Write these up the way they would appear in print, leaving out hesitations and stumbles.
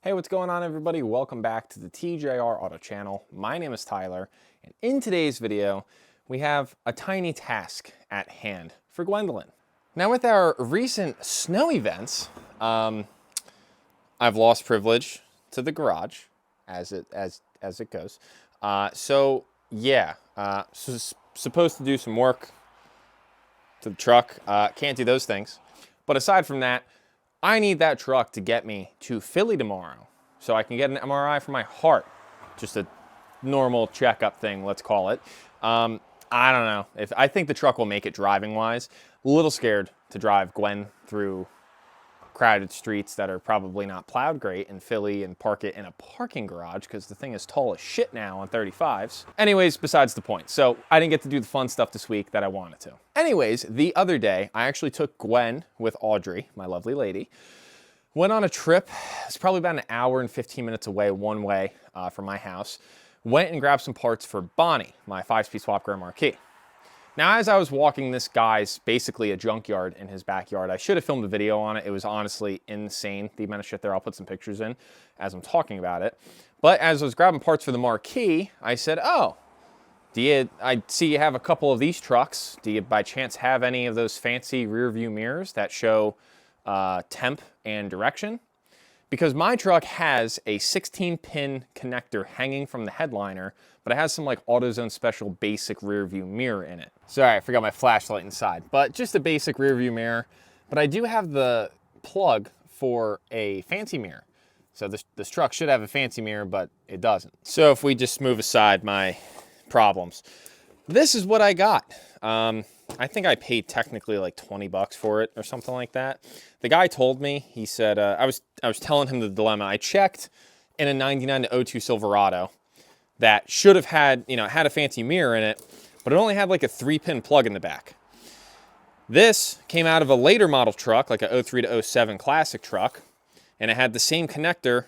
Hey, what's going on everybody? Welcome back to the TJR Auto Channel. My name is Tyler, and in today's video, we have a tiny task at hand for Gwendolyn. Now with our recent snow events, I've lost privilege to the garage, as it goes. So supposed to do some work to the truck. Can't do those things. But aside from that, I need that truck to get me to Philly tomorrow so I can get an MRI for my heart. Just a normal checkup thing, let's call it. I don't know. I think the truck will make it driving-wise. A little scared to drive Gwen through crowded streets that are probably not plowed great in Philly and park it in a parking garage because the thing is tall as shit now on 35s. Anyways, besides the point. So I didn't get to do the fun stuff this week that I wanted to. Anyways, the other day, I actually took Gwen with Audrey, my lovely lady, went on a trip. It's probably about an hour and 15 minutes away one way from my house. Went and grabbed some parts for Bonnie, my 5-speed swap Grand Marquis. Now, as I was walking this guy's basically a junkyard in his backyard, I should have filmed a video on it. It was honestly insane, the amount of shit there. I'll put some pictures in as I'm talking about it. But as I was grabbing parts for the Marquis, I said, oh, I see you have a couple of these trucks. Do you by chance have any of those fancy rear view mirrors that show temp and direction? Because my truck has a 16-pin connector hanging from the headliner, but it has some like AutoZone special basic rear view mirror in it. Sorry, I forgot my flashlight inside, but just a basic rear view mirror. But I do have the plug for a fancy mirror. So this truck should have a fancy mirror, but it doesn't. So if we just move aside my problems, this is what I got. I think I paid technically like 20 bucks for it or something like that. The guy told me, he said, I was telling him the dilemma. I checked in a 99 to 02 Silverado that should have had, had a fancy mirror in it, but it only had like a 3-pin plug in the back. This came out of a later model truck, like a 03 to 07 classic truck, and it had the same connector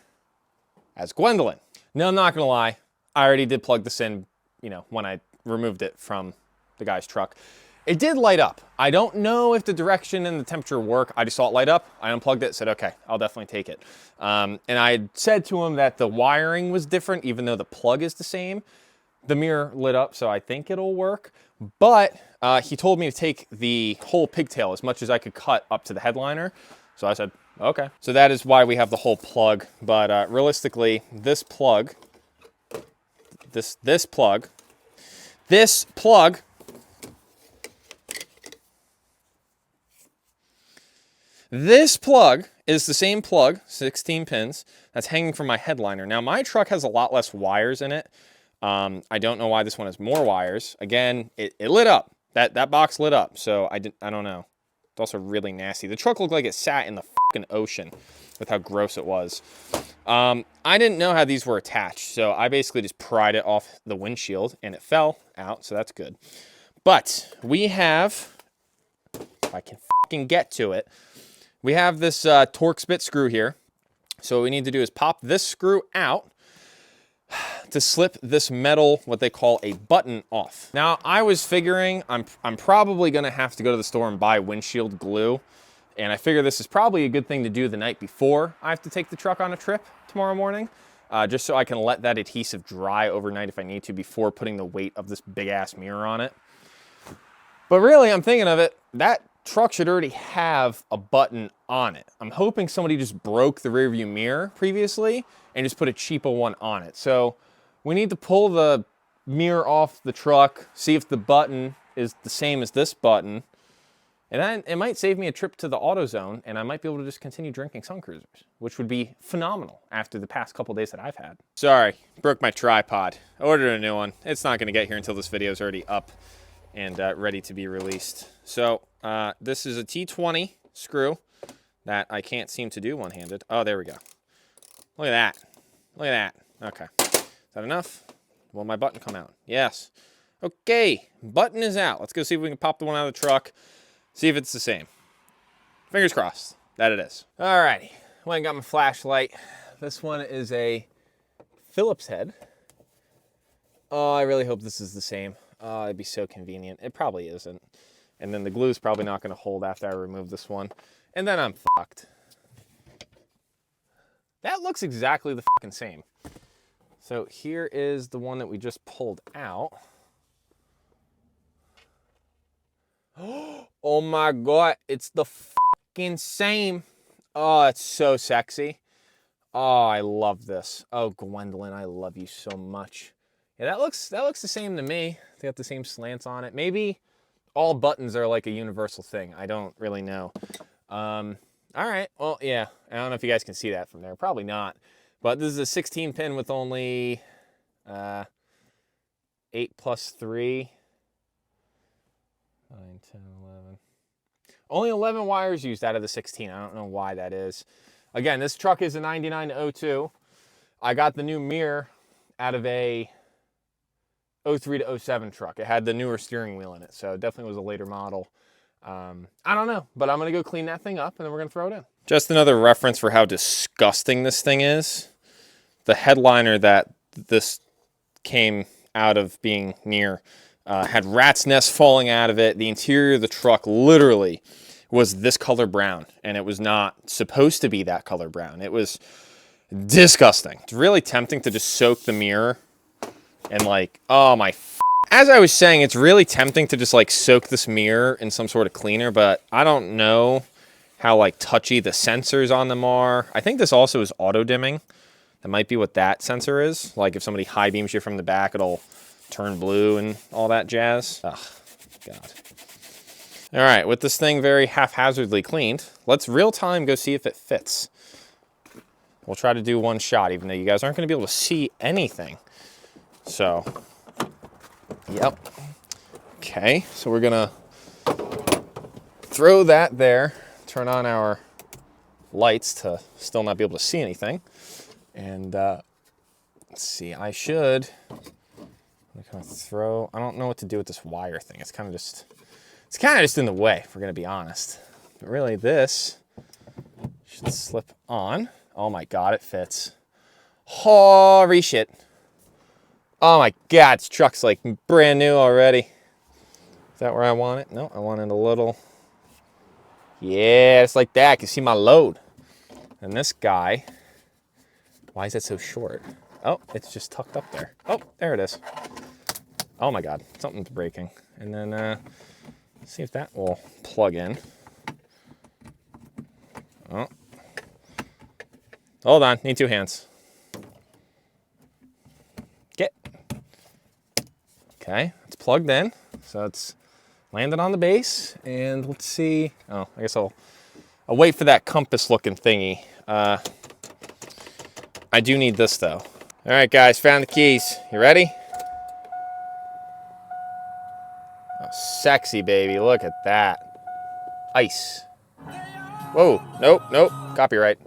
as Gwendolyn. No, I'm not gonna lie. I already did plug this in, when I removed it from the guy's truck. It did light up. I don't know if the direction and the temperature work. I just saw it light up. I unplugged it, said, okay, I'll definitely take it. And I had said to him that the wiring was different, even though the plug is the same. The mirror lit up, so I think it'll work. But he told me to take the whole pigtail, as much as I could cut up to the headliner. So I said, okay. So that is why we have the whole plug. But realistically, this plug, this plug is the same plug, 16 pins, that's hanging from my headliner. Now, my truck has a lot less wires in it. I don't know why this one has more wires. Again, it lit up. That box lit up, so I don't know. It's also really nasty. The truck looked like it sat in the fucking ocean with how gross it was. I didn't know how these were attached, so I basically just pried it off the windshield, and it fell out, so that's good. But we have, if I can fucking get to it, we have this Torx bit screw here. So what we need to do is pop this screw out to slip this metal, what they call a button, off. Now, I was figuring I'm probably gonna have to go to the store and buy windshield glue. And I figure this is probably a good thing to do the night before I have to take the truck on a trip tomorrow morning, just so I can let that adhesive dry overnight if I need to before putting the weight of this big ass mirror on it. But really, I'm thinking of it, that truck should already have a button on it. I'm hoping somebody just broke the rear view mirror previously and just put a cheapo one on it. So we need to pull the mirror off the truck, see if the button is the same as this button. And then it might save me a trip to the AutoZone, and I might be able to just continue drinking Sun Cruisers, which would be phenomenal after the past couple days that I've had. Sorry, broke my tripod. I ordered a new one. It's not gonna get here until this video is already up and ready to be released. So this is a T20 screw that I can't seem to do one-handed. Oh, there we go. Look at that. Look at that. Okay. Is that enough? Will my button come out? Yes. Okay, button is out. Let's go see if we can pop the one out of the truck. See if it's the same. Fingers crossed that it is. Alrighty, went and got my flashlight. This one is a Phillips head. Oh, I really hope this is the same. Oh, it'd be so convenient. It probably isn't. And then the glue's probably not gonna hold after I remove this one. And then I'm fucked. That looks exactly the fucking same. So here is the one that we just pulled out. Oh my God, it's the fucking same. Oh, it's so sexy. Oh, I love this. Oh, Gwendolyn, I love you so much. Yeah, that looks the same to me. They got the same slants on it. Maybe all buttons are like a universal thing. I don't really know. All right, well, yeah. I don't know if you guys can see that from there. Probably not. But this is a 16 pin with only 8 plus 3. 9, 10, 11. Only 11 wires used out of the 16. I don't know why that is. Again, this truck is a 99-02. I got the new mirror out of a 03 to 07 truck. It had the newer steering wheel in it, so it definitely was a later model. I don't know, but I'm going to go clean that thing up, and then we're going to throw it in. Just another reference for how disgusting this thing is. The headliner that this came out of being near had rat's nests falling out of it. The interior of the truck literally was this color brown, and it was not supposed to be that color brown. It was disgusting. It's really tempting to just soak the mirror and like, oh my, as I was saying, it's really tempting to just like soak this mirror in some sort of cleaner, but I don't know how like touchy the sensors on them are. I think this also is auto dimming. That might be what that sensor is. Like if somebody high beams you from the back, it'll turn blue and all that jazz. Ugh, God. All right, with this thing very haphazardly cleaned, let's real time go see if it fits. We'll try to do one shot, even though you guys aren't gonna be able to see anything. So, yep. Okay, so we're gonna throw that there, turn on our lights to still not be able to see anything. And let's see, I should kind of throw, I don't know what to do with this wire thing. It's kind of just in the way, if we're gonna be honest. But really this should slip on. Oh my God, it fits. Holy shit. Oh my God, this truck's like brand new already. Is that where I want it? No, I want it a little. Yeah, it's like that. I can see my load. And this guy, why is that so short? Oh, it's just tucked up there. Oh, there it is. Oh my God, something's breaking. And then let's see if that will plug in. Oh. Hold on, need 2 hands. Get. Okay, it's plugged in. So it's landed on the base. And let's see. Oh, I guess I'll wait for that compass looking thingy. I do need this though. All right, guys, found the keys. You ready? Oh, sexy, baby. Look at that. Ice. Whoa, nope, copyright.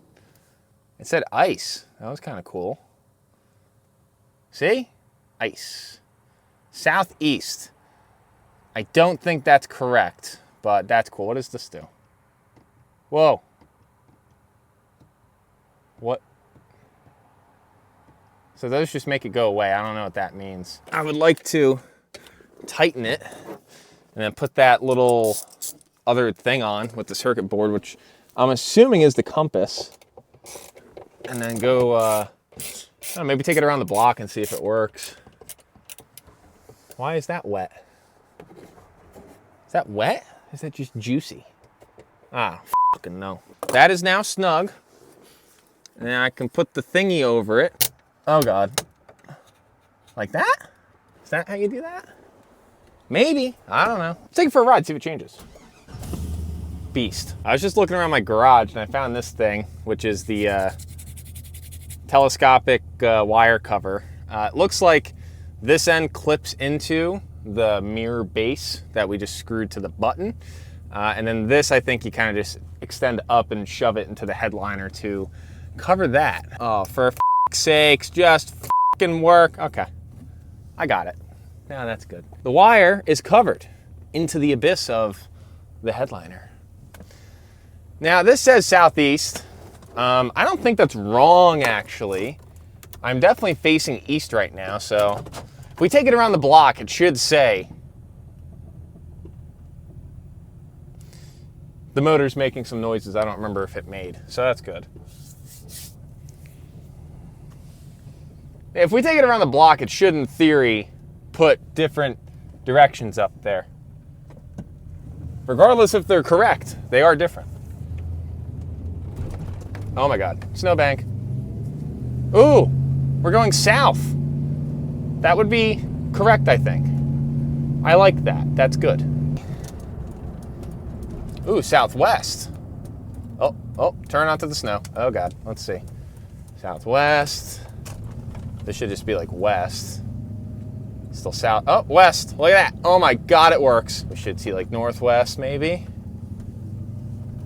It said ice. That was kind of cool. See? Ice. Southeast. I don't think that's correct, but that's cool. What does this do? Whoa. What? So those just make it go away. I don't know what that means. I would like to tighten it and then put that little other thing on with the circuit board, which I'm assuming is the compass. And then go, I don't know, maybe take it around the block and see if it works. Why is that wet? Is that wet? Is that just juicy? Ah, fucking no. That is now snug. And I can put the thingy over it. Oh God. Like that? Is that how you do that? Maybe, I don't know. Let's take it for a ride, see if it changes. Beast. I was just looking around my garage and I found this thing, which is the telescopic wire cover. It looks like this end clips into the mirror base that we just screwed to the button. And then this, I think you kind of just extend up and shove it into the headliner to cover that. Oh, for f***'s sakes, just f***ing work. Okay, I got it. Now that's good. The wire is covered into the abyss of the headliner. Now this says southeast. I don't think that's wrong, actually. I'm definitely facing east right now, so if we take it around the block, it should say the motor's making some noises I don't remember if it made, so that's good. If we take it around the block, it should, in theory, put different directions up there. Regardless if they're correct, they are different. Oh my God, snowbank. Ooh, we're going south. That would be correct, I think. I like that, that's good. Ooh, southwest. Oh, turn onto the snow. Oh God, let's see. Southwest. This should just be like west. Still south. Oh, west. Look at that. Oh my God, it works. We should see like northwest maybe.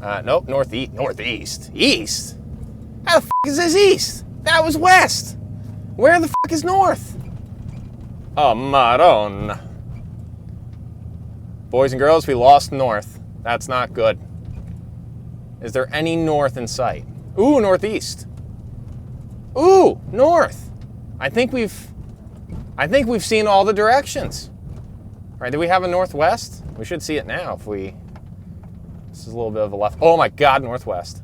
Nope, northeast. Northeast. East? How the f is this east? That was west. Where the f is north? Oh, Maron. Boys and girls, we lost north. That's not good. Is there any north in sight? Ooh, northeast. Ooh, north. I think we've seen all the directions. All right, do we have a northwest? We should see it now if we... This is a little bit of a left. Oh my God, northwest.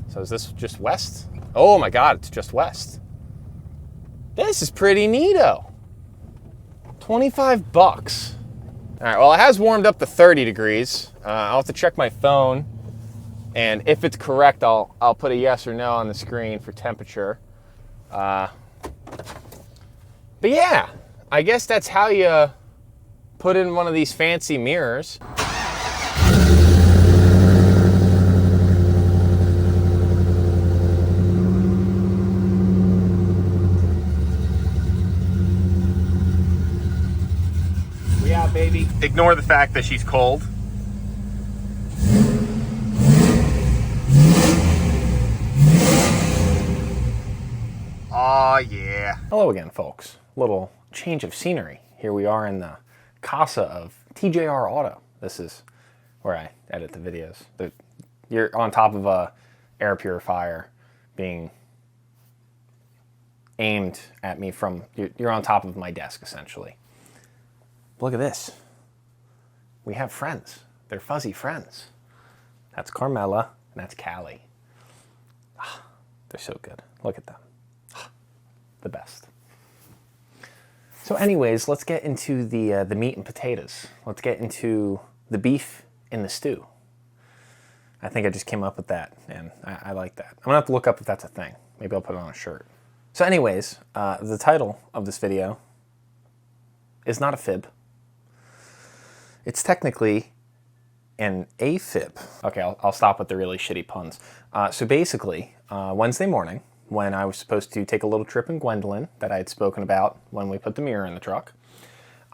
So is this just west? Oh my God, it's just west. This is pretty neato. 25 bucks. All right, well, it has warmed up to 30 degrees. I'll have to check my phone. And if it's correct, I'll put a yes or no on the screen for temperature. But yeah, I guess that's how you put in one of these fancy mirrors. Yeah, baby. Ignore the fact that she's cold. Oh yeah. Hello again, folks. Little change of scenery. Here we are in the casa of TJR Auto. This is where I edit the videos. You're on top of a air purifier being aimed at me from, you're on top of my desk essentially. Look at this. We have friends. They're fuzzy friends. That's Carmela and that's Callie. They're so good. Look at them. The best. So anyways, let's get into the meat and potatoes. Let's get into the beef in the stew. I think I just came up with that, and I like that. I'm gonna have to look up if that's a thing. Maybe I'll put it on a shirt. So anyways, the title of this video is not a fib. It's technically an AFib. Okay, I'll stop with the really shitty puns. So basically, Wednesday morning, when I was supposed to take a little trip in Gwendolyn that I had spoken about when we put the mirror in the truck,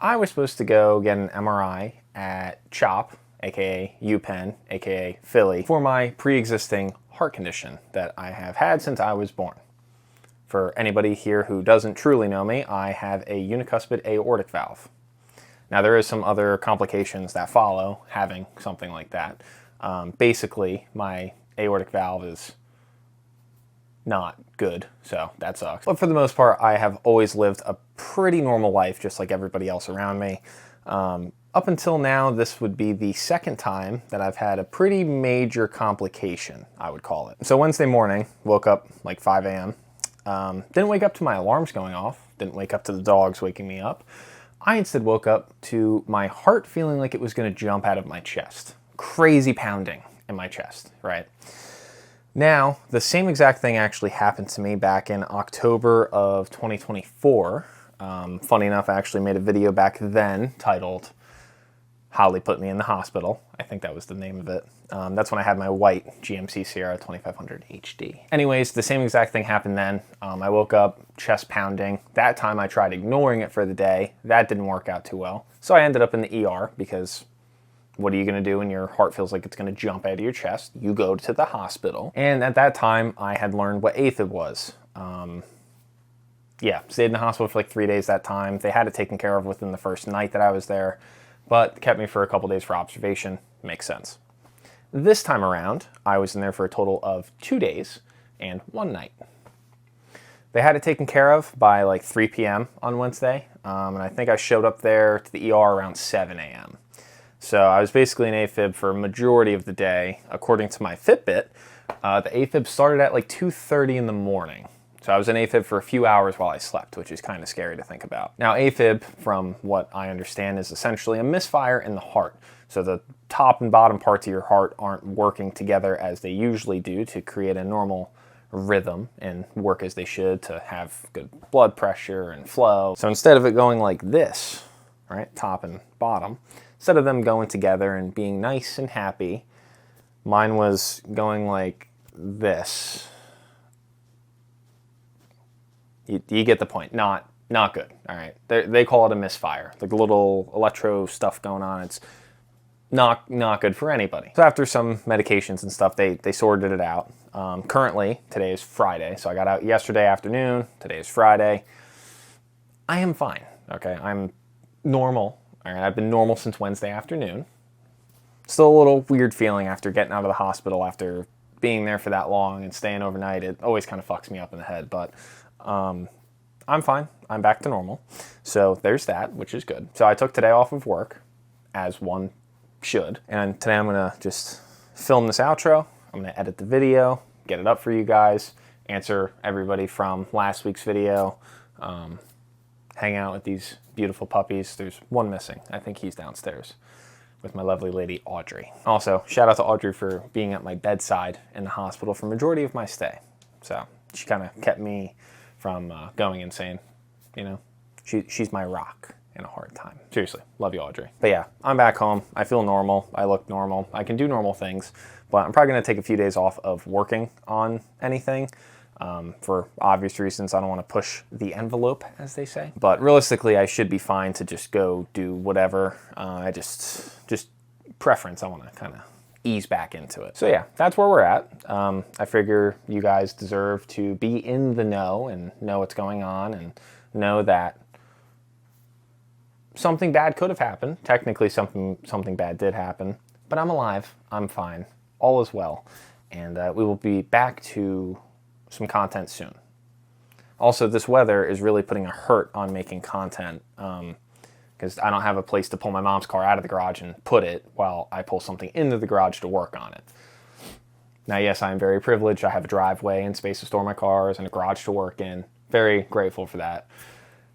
I was supposed to go get an MRI at CHOP, aka UPenn, aka Philly, for my pre-existing heart condition that I have had since I was born. For anybody here who doesn't truly know me, I have a unicuspid aortic valve. Now there is some other complications that follow having something like that. Basically, my aortic valve is not good, so that sucks. But for the most part, I have always lived a pretty normal life, just like everybody else around me. Up until now, this would be the second time that I've had a pretty major complication, I would call it. So Wednesday morning, woke up like 5 a.m. Didn't wake up to my alarms going off, didn't wake up to the dogs waking me up. I instead woke up to my heart feeling like it was gonna jump out of my chest. Crazy pounding in my chest, right? Now, the same exact thing actually happened to me back in October of 2024. Funny enough, I actually made a video back then titled Holly Put Me in the Hospital. I think that was the name of it. That's when I had my white GMC Sierra 2500 HD. Anyways, the same exact thing happened then. I woke up, chest pounding. That time I tried ignoring it for the day. That didn't work out too well. So I ended up in the ER because what are you gonna do when your heart feels like it's gonna jump out of your chest? You go to the hospital. And at that time, I had learned what AFib was. Yeah, stayed in the hospital for like 3 days that time. They had it taken care of within the first night that I was there, but kept me for a couple days for observation. Makes sense. This time around, I was in there for a total of 2 days and 1 night. They had it taken care of by like 3 p.m. on Wednesday, and I think I showed up there to the ER around 7 a.m. So I was basically in AFib for a majority of the day. According to my Fitbit, the AFib started at like 2:30 in the morning. So I was in AFib for a few hours while I slept, which is kind of scary to think about. Now AFib, from what I understand, is essentially a misfire in the heart. So the top and bottom parts of your heart aren't working together as they usually do to create a normal rhythm and work as they should to have good blood pressure and flow. So instead of it going like this, right, top and bottom, instead of them going together and being nice and happy, mine was going like this. You get the point. Not good. All right. They call it a misfire. Like a little electro stuff going on. It's not good for anybody. So after some medications and stuff, they sorted it out. Currently, today is Friday. So I got out yesterday afternoon. Today is Friday. I am fine. Okay. I'm normal. All right. I've been normal since Wednesday afternoon. Still a little weird feeling after getting out of the hospital after being there for that long and staying overnight. It always kind of fucks me up in the head, but I'm fine. I'm back to normal. So there's that, which is good. So I took today off of work, as one should. And today I'm going to just film this outro. I'm going to edit the video, get it up for you guys, answer everybody from last week's video, hang out with these beautiful puppies. There's one missing. I think he's downstairs with my lovely lady, Audrey. Also, shout out to Audrey for being at my bedside in the hospital for majority of my stay. So she kind of kept me from going insane. You know, she's my rock in a hard time. Seriously, love you, Audrey. But yeah, I'm back home. I feel normal. I look normal. I can do normal things, but I'm probably gonna take a few days off of working on anything for obvious reasons. I don't want to push the envelope, as they say. But realistically, I should be fine to just go do whatever. I just preference. I want to kind of ease back into it. So yeah, that's where we're at. I figure you guys deserve to be in the know and know what's going on and know that something bad could have happened. Technically, something bad did happen, but I'm alive. I'm fine. All is well. And we will be back to some content soon. Also, this weather is really putting a hurt on making content. Because I don't have a place to pull my mom's car out of the garage and put it while I pull something into the garage to work on it. Now, yes, I'm very privileged. I have a driveway and space to store my cars and a garage to work in. Very grateful for that.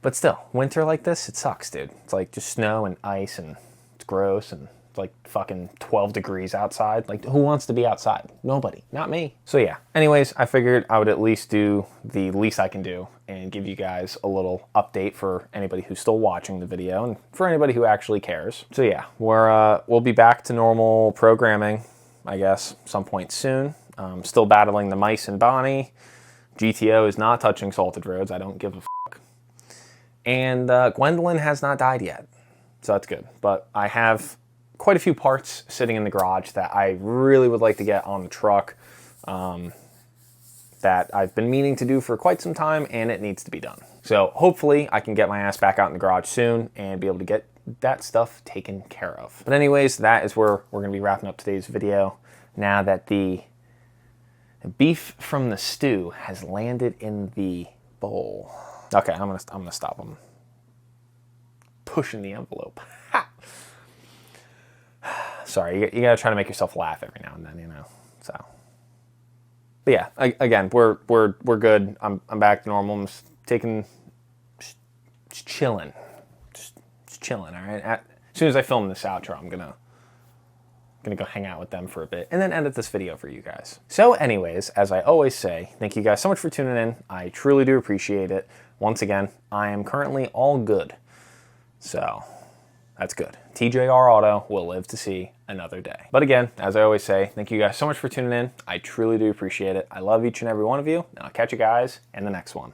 But still, winter like this, it sucks, dude. It's like just snow and ice and it's gross and it's like fucking 12 degrees outside. Like, who wants to be outside? Nobody. Not me. So yeah. Anyways, I figured I would at least do the least I can do and give you guys a little update for anybody who's still watching the video and for anybody who actually cares. So yeah, we'll be back to normal programming, I guess, some point soon. Still battling the mice and Bonnie. GTO is not touching salted roads. I don't give a fuck. And Gwendolyn has not died yet. So that's good. But I have quite a few parts sitting in the garage that I really would like to get on the truck that I've been meaning to do for quite some time, and it needs to be done. So hopefully I can get my ass back out in the garage soon and be able to get that stuff taken care of. But anyways, that is where we're gonna be wrapping up today's video now that the beef from the stew has landed in the bowl. Okay, I'm gonna stop. I'm pushing the envelope. Ha! Sorry, you gotta try to make yourself laugh every now and then, you know. So, but yeah, again, we're good. I'm back to normal. I'm just chilling, just chilling. All right. As soon as I film this outro, I'm gonna go hang out with them for a bit and then edit this video for you guys. So, anyways, as I always say, thank you guys so much for tuning in. I truly do appreciate it. Once again, I am currently all good. So that's good. TJR Auto will live to see another day. But again, as I always say, thank you guys so much for tuning in. I truly do appreciate it. I love each and every one of you, and I'll catch you guys in the next one.